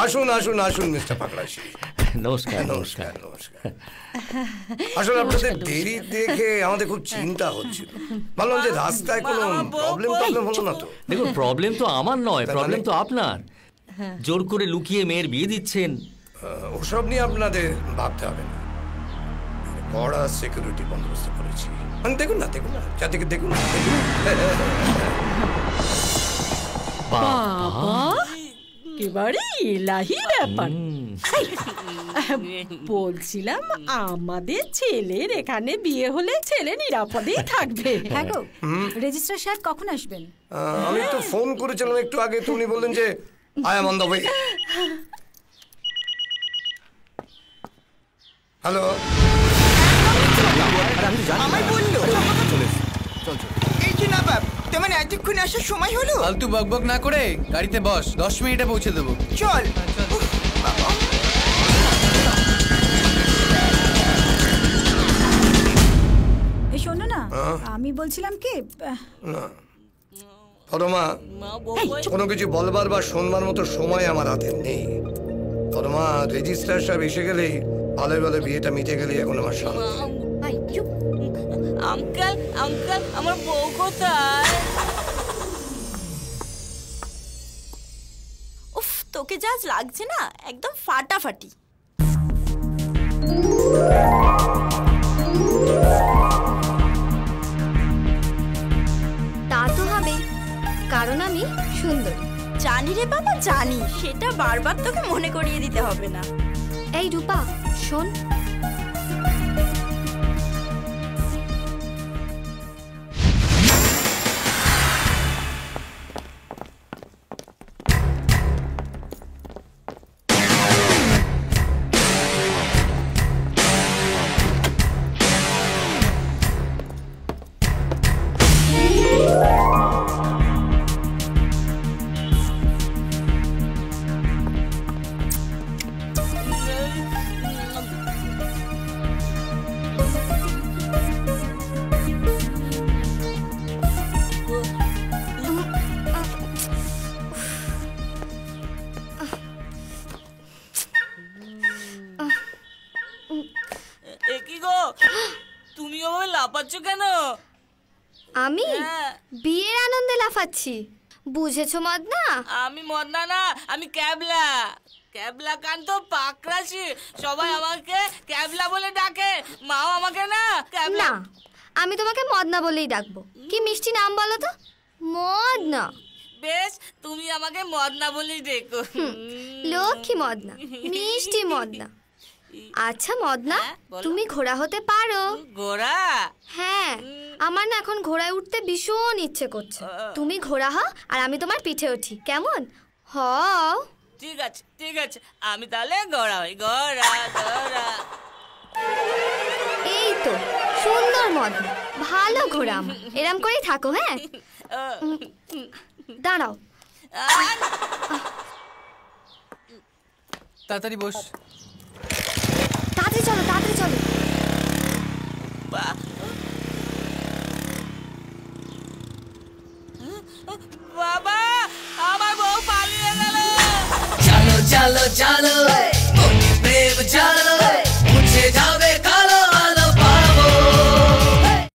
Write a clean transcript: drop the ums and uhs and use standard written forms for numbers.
আসুন আসুন আসুন মিস্টার পাকড়াশি। নমস্কার। নমস্কার নমস্কার। আসলে আপনাদের দেরি দেখে আমাদের খুব চিন্তা হচ্ছিল, ভাবলাম যে রাস্তায় কোনো প্রবলেম হলো না তো। দেখুন, প্রবলেম তো আমার নয়, প্রবলেম তো আপনার। জোর করে লুকিয়ে মেয়ের বিয়ে দিচ্ছেন। ওসব নিয়ে আপনাদের ভাবতে হবে না, বড় সিকিউরিটি বন্দোবস্ত করেছি। দেখুন না চারদিকে দেখুন। একেবারে ইলাহি ব্যাপার। বলছিলাম আমাদের ছেলের এখানে বিয়ে হলে ছেলে নিরাপদেই থাকবে। হ্যাঁ গো, রেজিস্ট্রার সাহেব কখন আসবেন? আমি তো ফোন করেছিলাম একটু আগে, তো উনি বললেন যে I am on the way. Hello, আমায় বললো এই যে না বাপ, তোমার এতক্ষণ আসার সময় হলো? ফালতু বকবক না করে গাড়িতে বস, 10 মিনিটে পৌঁছে দেবো। চল। এই শোনো না, আমি বলছিলাম কি, পরমা কোনো কিছু বলবার বা শোনবার মতো সময় আমার হাতে নেই। পরমা, রেজিস্ট্রার সাহেব এসে গেলেই ভালো ভালো বিয়েটা মিটে গেলেই এখন আমার শান্তি। আঙ্কেল আঙ্কেল, আমার বউ কোথায়? উফ, তোকে যা লাগছে না, একদম ফাটাফাটি। তা তো হবে, কারণ আমি সুন্দরী। জানি রে বাবা, জানি, সেটা বারবার তোকে মনে করিয়ে দিতে হবে না। এই রূপা, শোন, তুমি ওভাবে লাফাচ্ছ কেন? আমি বিয়ের আনন্দে লাফাচ্ছি, বুঝেছো মদনা? আমি মদনা না, আমি ক্যাবলা। ক্যাবলা কান্ত পাকড়াশি, সবাই আমাকে ক্যাবলা বলে ডাকে। মাও আমাকে না ক্যাবলা। না, আমি তোমাকে মদনা বলেই ডাকবো। কি মিষ্টি নাম বলো তো, মদনা। বেশ, তুমি আমাকে মদনা বলেই ডেকো। লক্ষ্মী মদনা, মিষ্টি মদনা। আচ্ছা মদনা, তুমি ঘোড়া হতে পারো? ঘোড়া? হ্যাঁ, আমার না এখন ঘোড়ায় উঠতে ভীষণ ইচ্ছে করছে। তুমি ঘোড়া হও আর আমি তোমার পিঠে উঠি, কেমন? হও। ঠিক আছে ঠিক আছে, আমি তাহলে ঘোড়া হই। ঘোড়া ঘোড়া। এই তো সুন্দর মদনা, ভালো ঘোড়া আমার। এরম করেই থাকো। হ্যাঁ, দাঁড়াও। তাড়াতাড়ি বস। তাড়াতাড়ি চলো, তাড়াতাড়ি চলো। বাবা, আমার বউ পালিয়ে গেল। চলো চলো চলো।